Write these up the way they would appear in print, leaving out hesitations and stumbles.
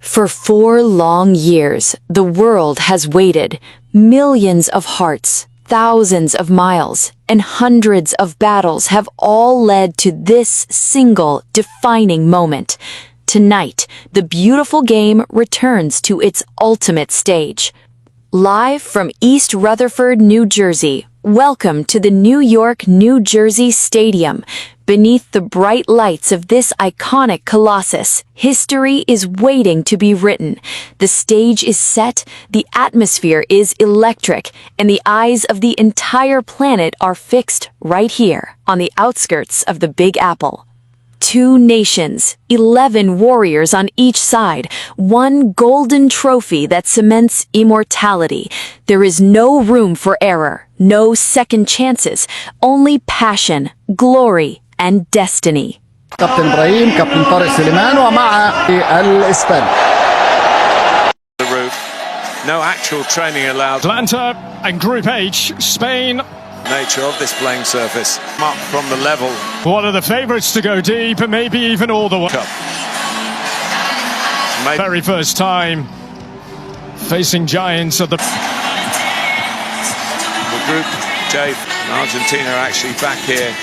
For 4 long years, the world has waited. Millions of hearts, thousands of miles, and hundreds of battles have all led to this single defining moment. Tonight, the beautiful game returns to its ultimate stage. Live from East Rutherford, New Jersey, welcome to the New York, New Jersey Stadium. Beneath the bright lights of this iconic colossus, history is waiting to be written. The stage is set, the atmosphere is electric, and the eyes of the entire planet are fixed right here, on the outskirts of the Big Apple. 2 nations, 11 warriors on each side, one golden trophy that cements immortality. There is no room for error, no second chances, only passion, glory, and destiny. كابتن إبراهيم كابتن طارق سليمان ومع الإسبان. The roof. No actual training allowed. Atlanta and Group H, Spain. Nature of this playing surface. Up from the level. One of the favourites to go deep and maybe even all the way. Very first time facing giants of the Group J. Argentina are actually back here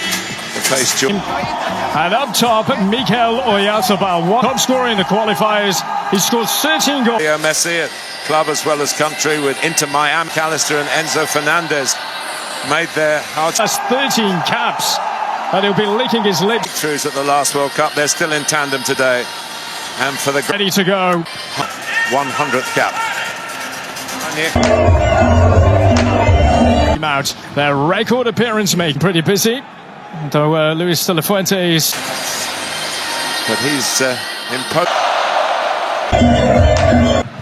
to face Jordan. And up top, Mikel Oyarzabal, top scorer in the qualifiers. He scored 13 goals. Messi at club as well as country with Inter Miami. Callister and Enzo Fernandez made their hard. That's 13 caps, and he'll be licking his lips. Throughs at the last World Cup. They're still in tandem today. And for the ready to go. 100th cap. Out their record appearance making pretty busy. Though Luis de la Fuentes. But he's imposed.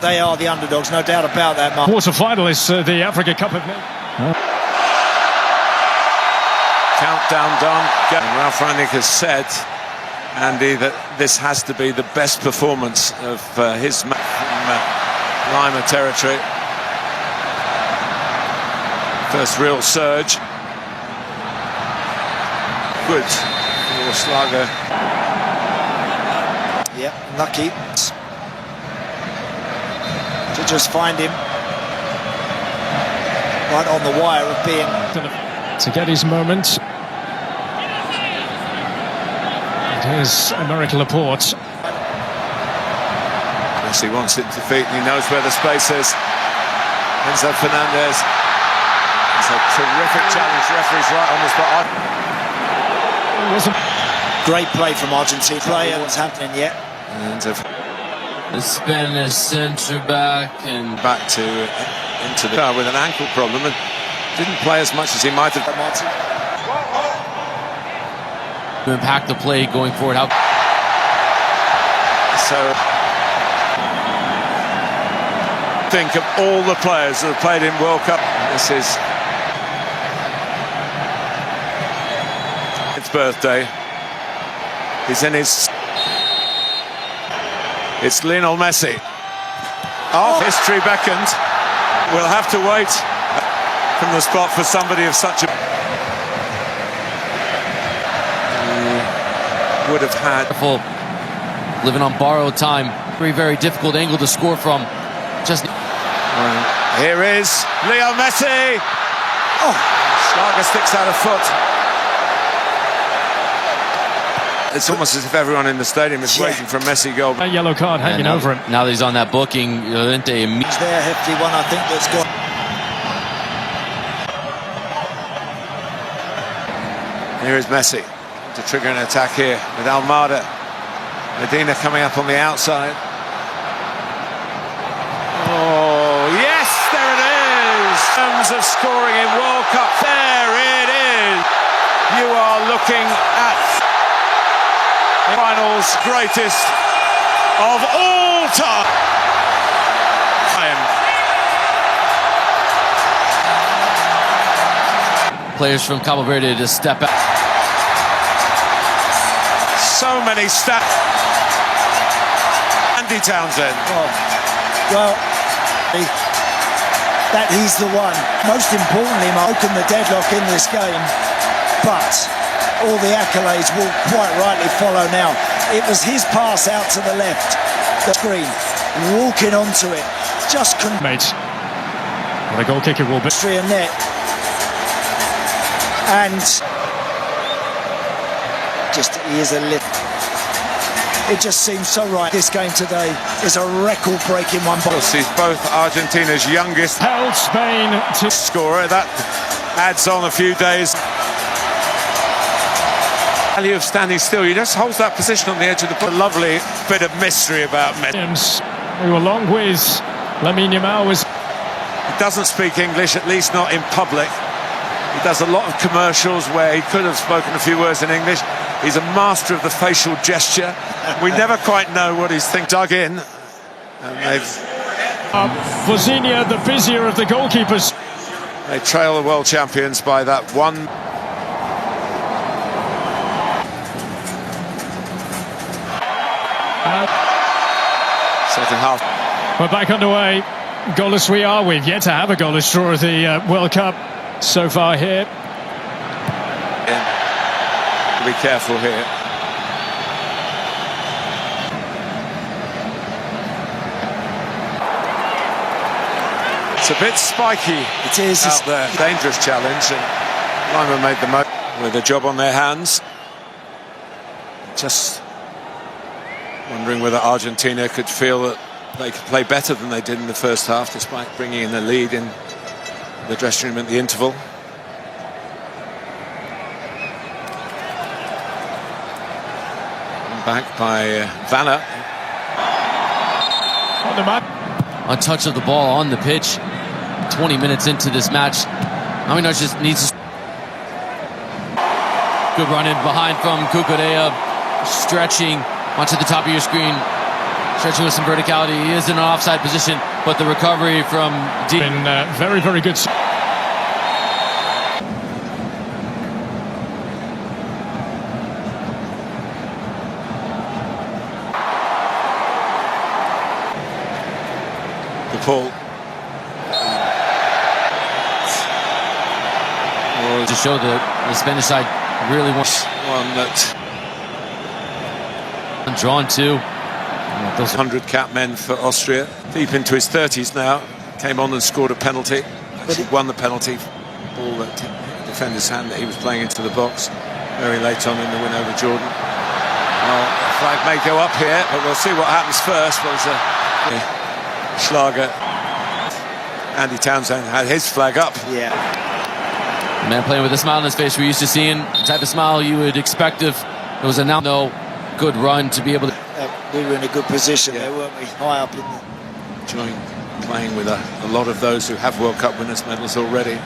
They are the underdogs, no doubt about that, Mark. Quarter-finalists, the Africa Cup of Countdown done. And Ralph Rangnick has said, Andy, that this has to be the best performance of his from Lima territory. First real surge. Good for Slager. Yep, lucky to just find him right on the wire of being to get his moment. It is America Laporte. Messi wants it to feet and he knows where the space is. Enzo Fernandez. It's a terrific challenge. Referee's right on the spot. Great play from Argentina. Play what's happening yet. The Spanish centre back and back to into the car with an ankle problem and didn't play as much as he might have. to impact the play going forward. So think of all the players that have played in World Cup. This is his birthday. He's in his... It's Lionel Messi. Oh, history beckoned. We'll have to wait from the spot for somebody of such a... would have had... Living on borrowed time. Very, very difficult angle to score from. Just... Here is Leo Messi. Oh, Schlager sticks out a foot. It's almost as if everyone in the stadium is waiting for a Messi goal. A yellow card hanging over him. Now that he's on that booking, Llorente It's their hefty one, I think, that's got... Here is Messi to trigger an attack here with Almada. Medina coming up on the outside. Oh, yes, there it is! In terms of scoring in World Cup, there it is! You are looking at finals greatest of all time. players from Cabo Verde to step out. So many stats. Andy Townsend. Oh, well, that he's the one. Most importantly, broken the deadlock in this game, but all the accolades will quite rightly follow now. It was his pass out to the left, the screen, walking onto it, just couldn't. Mate, the goal kicker will be. A net, and just he is a lift. It just seems so right. This game today is a record-breaking one. He's both Argentina's youngest Held Spain to scorer. That adds on a few days. Value of standing still. He just holds that position on the edge of the book. A lovely bit of mystery about Messi. who, along with Lamine Yamal, was. He doesn't speak English, at least not in public. He does a lot of commercials where he could have spoken a few words in English. He's a master of the facial gesture. We never quite know what he's thinking. Dug in, and they've. Fosinia, the busier of the goalkeepers. They trail the world champions by that one. Second half. We're back underway. Goalless we are. We've yet to have a goalless draw of the World Cup so far here. Yeah. Be careful here. It's a bit spiky. It is out there. Dangerous challenge, and Lima made the most with a job on their hands. Just wondering whether Argentina could feel that they could play better than they did in the first half, despite bringing in the lead in the dressing room at the interval. Back by Vanna. On the mark. A touch of the ball on the pitch. 20 minutes into this match. I mean, just needs to. Good run in behind from Cucurella, stretching onto the top of your screen, stretching with some verticality. He is in an offside position, but the recovery from deep. Been very, very good. The pull. To show the Spanish side really wants One that drawn to. those 100-cap men for Austria. Deep into his 30s now. Came on and scored a penalty. Actually won the penalty. Ball that hit the defender's hand that he was playing into the box. Very late on in the win over Jordan. Well, the flag may go up here, but we'll see what happens first. Well, Schlager. Andy Townsend had his flag up. Yeah. Man playing with a smile on his face. We're used to seeing the type of smile you would expect if it was a now good run to be able to. We were in a good position there, weren't we? High up in the. Enjoying playing with a lot of those who have World Cup winners' medals already.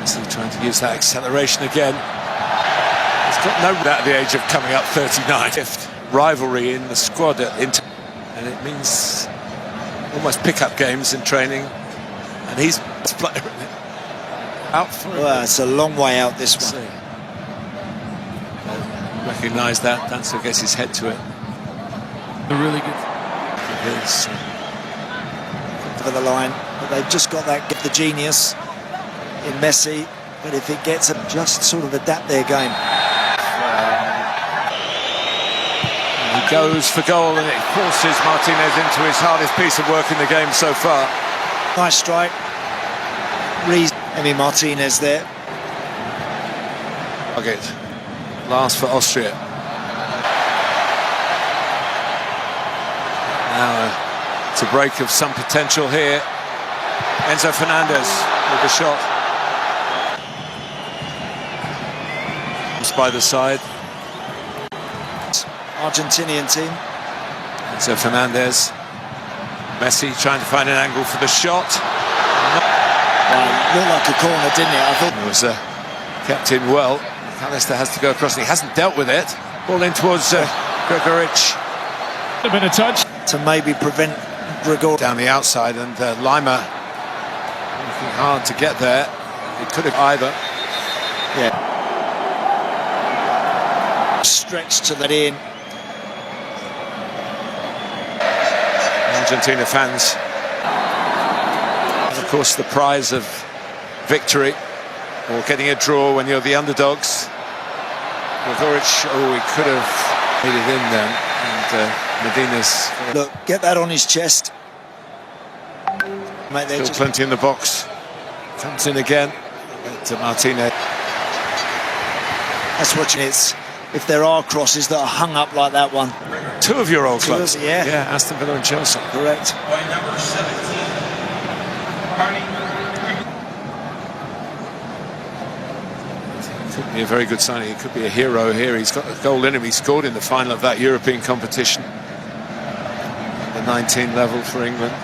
Still trying to use that acceleration again. He's got no doubt at the age of coming up 39. Fifth rivalry in the squad at Inter, and it means almost pick-up games in training, and he's out for it. Well, it's a long way out, this one. Recognise that. Dancer gets his head to it. Really good. It is. For the line, but they've just got that the genius in Messi, but if it gets them, just sort of adapt their game. He goes for goal, and it forces Martinez into his hardest piece of work in the game so far. Nice strike. Emi Martinez there. Target. Last for Austria. Now it's a break of some potential here. Enzo Fernandez with the shot. Just by the side. Argentinian team. Enzo Fernandez. Messi trying to find an angle for the shot. Looked like a corner, didn't it? I thought It was kept in well. Alistair has to go across, and he hasn't dealt with it. Ball in towards Gregoric. A bit of touch to maybe prevent Gregor Down the outside, and Lima working hard to get there. It could have either. Yeah. Stretched to that in. Argentina fans. And of course, the prize of victory, or getting a draw when you're the underdogs. Gregoric, he could have made it in then. And Medina's... Look, get that on his chest. Mate, Still plenty in the box. Comes in again. To Martinez. That's what it is. If there are crosses that are hung up like that one. Two of your old clubs. Yeah. Yeah, Aston Villa and Chelsea. Correct. Could be a very good signing. He could be a hero here. He's got a goal in him. He scored in the final of that European competition. The 19 level for England.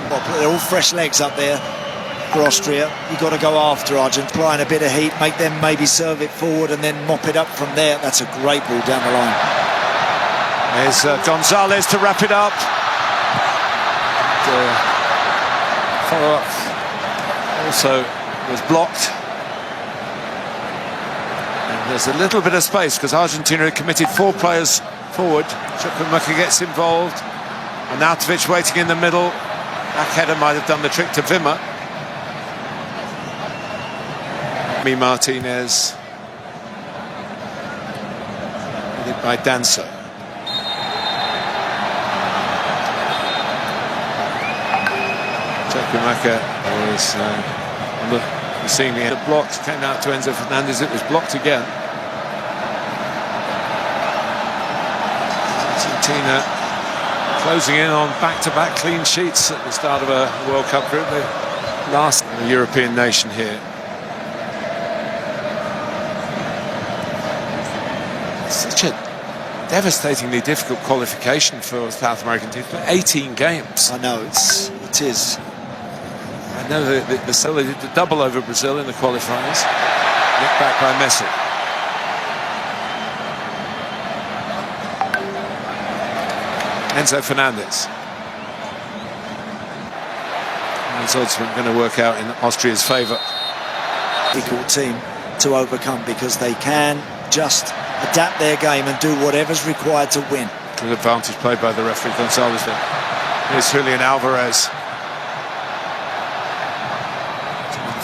Well, they're all fresh legs up there for Austria. You've got to go after Argentina, applying a bit of heat, make them maybe serve it forward and then mop it up from there. That's a great ball down the line. There's Gonzalez to wrap it up. Follow-up also was blocked. And there's a little bit of space because Argentina had committed 4 players forward. Chukwuemeka gets involved. And Arnautovic waiting in the middle. Back header might have done the trick to Wimmer. Martinez. Headed by Danso. Chukwuemeka was seeing the end. Blocked, came out to Enzo Fernandez. It was blocked again. Argentina closing in on back-to-back clean sheets at the start of a World Cup group. The last European nation here. Such a devastatingly difficult qualification for South American teams. 18 games. I know, it is. I know they did the double over Brazil in the qualifiers. Nicked back by Messi. Enzo Fernandez. Those odds are going to work out in Austria's favour. Equal team to overcome because they can just adapt their game and do whatever's required to win. Good advantage played by the referee Gonzalez there. Here's Julian Alvarez.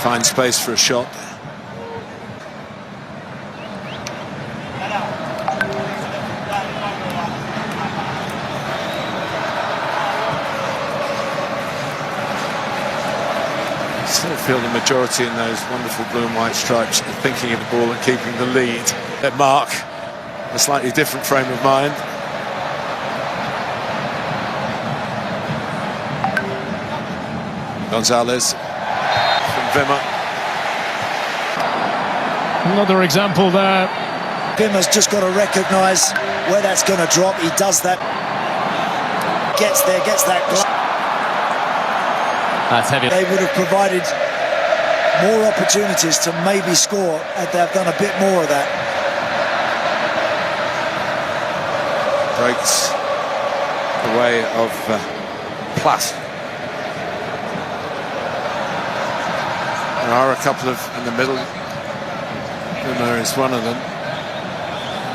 Find space for a shot. I still feel the majority in those wonderful blue and white stripes are thinking of the ball and keeping the lead. At Mark, a slightly different frame of mind. Gonzalez from Wimmer. Another example there. Wimmer's just got to recognise where that's going to drop. He does that. Gets there, gets that. That's heavy. They would have provided more opportunities to maybe score had they done a bit more of that. Breaks the way of Plus. There are a couple of in the middle. Wimmer is one of them.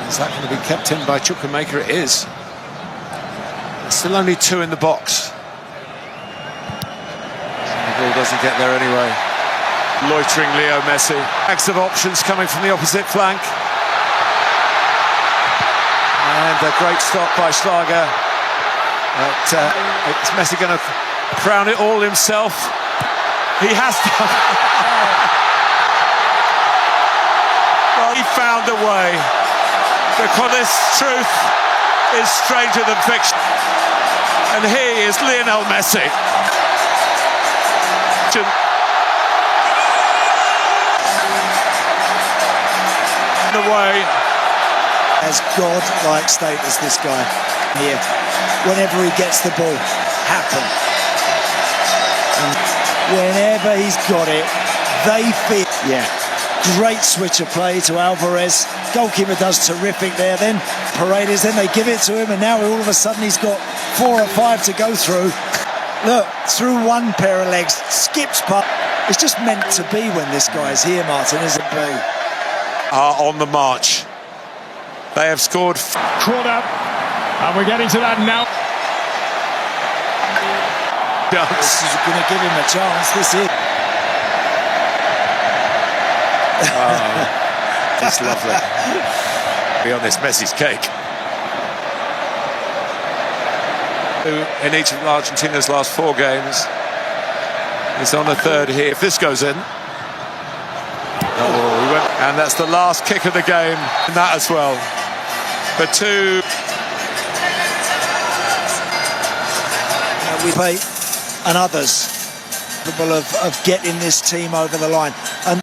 Is that going to be kept in by Chukwuemeka? It is. There's still only 2 in the box. The ball doesn't get there anyway. Loitering Leo Messi. Bags of options coming from the opposite flank. And a great stop by Schlager. But is Messi going to crown it all himself? He has done. Well, he found a way. Because this truth is stranger than fiction. And he is Lionel Messi. In a way. Has God-like status, this guy here. Whenever he gets the ball, happen. And whenever he's got it, they feel. Yeah. Great switch of play to Alvarez. Goalkeeper does terrific there. Then Paredes, then they give it to him, and now all of a sudden he's got 4 or 5 to go through. Look, through one pair of legs, skips past. It's just meant to be when this guy's here, Martin, isn't it? Are on the march. They have scored. Caught up, and we're getting to that now. This is going to give him a chance. This is. It's lovely. Be honest, Messi's cake. In each of Argentina's last 4 games. He's on a third here. If this goes in. And that's the last kick of the game. And that as well. For 2. We play and others capable of getting this team over the line. And